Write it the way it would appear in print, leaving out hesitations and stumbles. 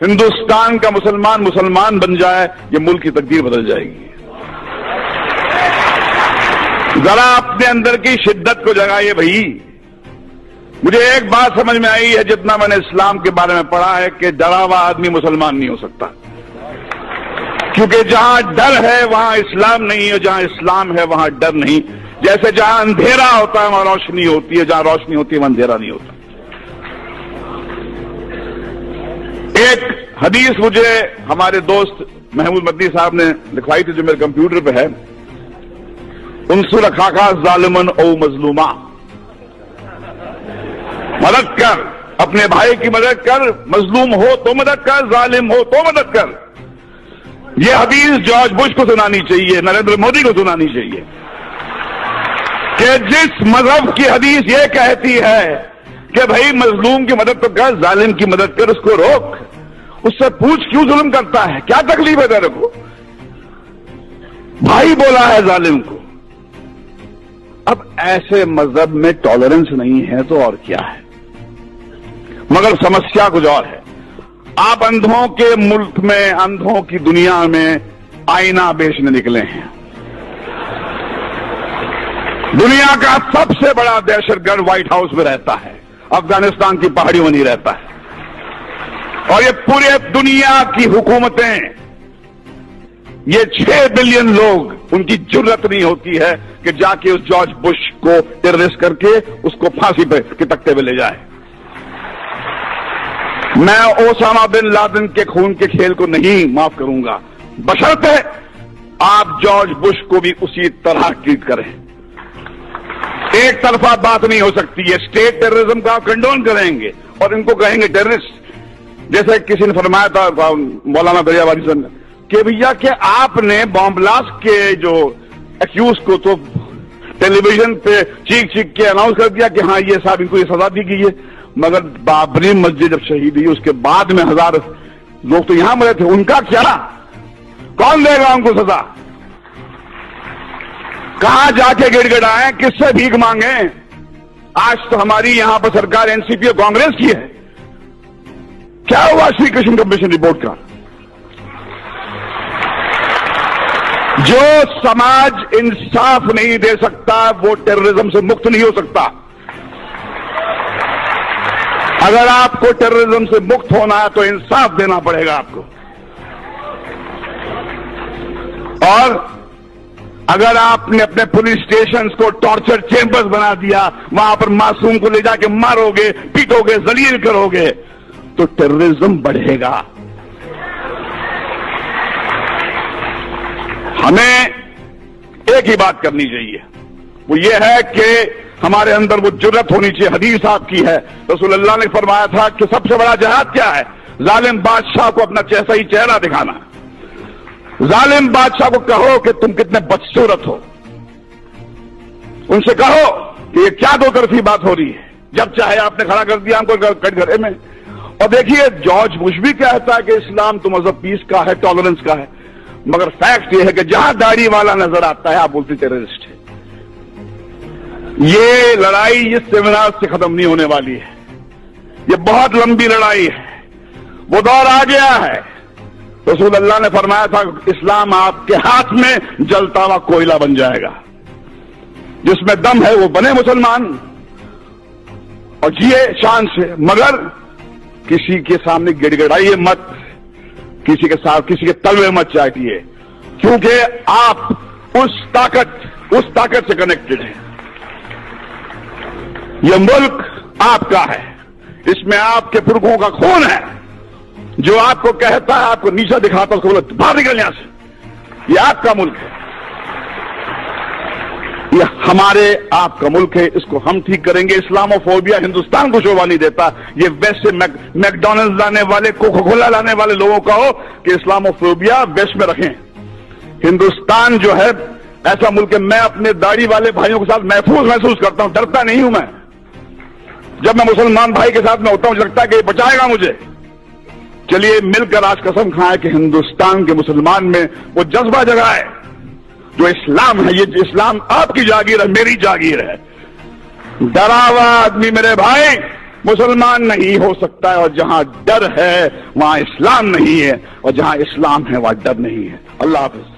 ہندوستان کا مسلمان بن جائے، یہ ملک کی تقدیر بدل جائے گی۔ ذرا اپنے اندر کی شدت کو جگائیے بھائی۔ مجھے ایک بات سمجھ میں آئی ہے جتنا میں نے اسلام کے بارے میں پڑھا ہے کہ ڈرا ہوا آدمی مسلمان نہیں ہو سکتا، کیونکہ جہاں ڈر ہے وہاں اسلام نہیں ہے، جہاں اسلام ہے وہاں ڈر نہیں۔ جیسے جہاں اندھیرا ہوتا ہے وہاں روشنی ہوتی ہے، جہاں روشنی ہوتی ہے وہاں اندھیرا نہیں ہوتا۔ ایک حدیث مجھے ہمارے دوست محمود مدنی صاحب نے لکھوائی تھی جو میرے کمپیوٹر پہ ہے، انصر اخاک ظالمن او مظلوما، مدد کر، اپنے بھائی کی مدد کر، مظلوم ہو تو مدد کر، ظالم ہو تو مدد کر۔ یہ حدیث جارج بش کو سنانی چاہیے، نریندر مودی کو سنانی چاہیے کہ جس مذہب کی حدیث یہ کہتی ہے کہ بھائی مظلوم کی مدد تو کر، ظالم کی مدد کر، اس کو روک، اس سے پوچھ کیوں ظلم کرتا ہے، کیا تکلیف ہے تیرے کو؟ بھائی بولا ہے ظالم کو۔ اب ایسے مذہب میں ٹالرنس نہیں ہے تو اور کیا ہے؟ مگر سمسیا کچھ اور ہے۔ آپ اندھوں کے ملک میں، اندھوں کی دنیا میں آئینہ بیچنے نکلے ہیں۔ دنیا کا سب سے بڑا دہشت گرد وائٹ ہاؤس میں رہتا ہے، افغانستان کی پہاڑیوں میں نہیں رہتا ہے، اور یہ پورے دنیا کی حکومتیں، یہ 6 بلین لوگ، ان کی جرت نہیں ہوتی ہے کہ جا کے اس جارج بش کو ٹیررسٹ کر کے اس کو پھانسی پہ کے تختے پہ لے جائے۔ میں اوسامہ بن لادن کے خون کے کھیل کو نہیں معاف کروں گا، بشرطے آپ جارج بش کو بھی اسی طرح ٹریٹ کریں۔ ایک طرفہ بات نہیں ہو سکتی ہے۔ اسٹیٹ ٹیررزم کا آپ کنڈون کریں گے اور ان کو کہیں گے ٹیررسٹ، جیسے کسی نے فرمایا تھا مولانا دریا والی صاحب نے کہ بھیا کہ آپ نے بام بلاسٹ کے جو ایکیوز کو تو ٹیلی ویژن پہ چیخ کے اناؤنس کر دیا کہ ہاں یہ صاحب ان کو یہ سزا دی گئی ہے، مگر بابری مسجد جب شہید ہوئی اس کے بعد میں 1000 لوگ تو یہاں مرے تھے، ان کا کیا؟ کون دے گا ان کو سزا؟ کہاں جا کے گڑ گڑائیں، کس سے بھیک مانگیں؟ آج تو ہماری یہاں پر سرکار این سی پی اور کانگریس کی ہے۔ کیا ہوا شری کرشن کمیشن رپورٹ کا؟ جو سماج انصاف نہیں دے سکتا وہ ٹیررزم سے مکت نہیں ہو سکتا۔ اگر آپ کو ٹیررزم سے مکت ہونا ہے تو انصاف دینا پڑے گا آپ کو، اور اگر آپ نے اپنے پولیس اسٹیشنز کو ٹارچر چیمبرز بنا دیا، وہاں پر معصوم کو لے جا کے مارو گے، پیٹو گے، ذلیل کرو گے، تو ٹیررزم بڑھے گا۔ ہمیں ایک ہی بات کرنی چاہیے، وہ یہ ہے کہ ہمارے اندر وہ جرت ہونی چاہیے۔ حدیث آپ کی ہے، رسول اللہ نے فرمایا تھا کہ سب سے بڑا جہاد کیا ہے؟ ظالم بادشاہ کو اپنا صحیح چہرہ دکھانا۔ ظالم بادشاہ کو کہو کہ تم کتنے بدصورت ہو، ان سے کہو کہ یہ کیا دو طرفی بات ہو رہی ہے، جب چاہے آپ نے کھڑا کر دیا ہم کو کٹ گھرے میں۔ اور دیکھیے جارج بش بھی کہتا ہے کہ اسلام تو مذہب پیس کا ہے، ٹالرنس کا ہے، مگر فیکٹ یہ ہے کہ جہاں داڑھی والا نظر آتا ہے آپ بولتے ٹیررسٹ ہے۔ یہ لڑائی اس سیمینار سے ختم نہیں ہونے والی ہے، یہ بہت لمبی لڑائی ہے، وہ دور آ گیا ہے۔ رسول اللہ نے فرمایا تھا اسلام آپ کے ہاتھ میں جلتا ہوا کوئلہ بن جائے گا، جس میں دم ہے وہ بنے مسلمان اور جیے شان سے، مگر کسی کے سامنے گڑ گڑائیے مت، کسی کے ساتھ کسی کے تلوے مت چاٹیے، کیونکہ آپ اس طاقت سے کنیکٹڈ ہیں۔ یہ ملک آپ کا ہے، اس میں آپ کے پرکھوں کا خون ہے، جو آپ کو کہتا ہے، آپ کو نیچا دکھاتا ہے، اس کو بولتا باہر نکل یہاں سے، یہ آپ کا ملک ہے، یہ ہمارے آپ کا ملک ہے، اس کو ہم ٹھیک کریں گے۔ اسلاموفوبیا ہندوستان کو شوبھا نہیں دیتا، یہ ویسٹ سے میکڈونلڈ لانے والے، کوکا کولا لانے والے لوگوں کا ہو کہ اسلاموفوبیا ویسٹ میں رکھیں۔ ہندوستان جو ہے ایسا ملک ہے، میں اپنے داڑھی والے بھائیوں کے ساتھ محسوس کرتا ہوں، ڈرتا نہیں ہوں میں۔ جب میں مسلمان بھائی کے ساتھ میں ہوتا ہوں مجھے لگتا ہے کہ یہ بچائے گا مجھے۔ چلیے مل کر آج قسم کھائیں کہ ہندوستان کے مسلمان میں وہ جذبہ جگائے جو اسلام ہے، یہ اسلام آپ کی جاگیر ہے، میری جاگیر ہے۔ ڈرا ہوا آدمی میرے بھائی مسلمان نہیں ہو سکتا ہے، اور جہاں ڈر ہے وہاں اسلام نہیں ہے، اور جہاں اسلام ہے وہاں ڈر نہیں ہے۔ اللہ حافظ۔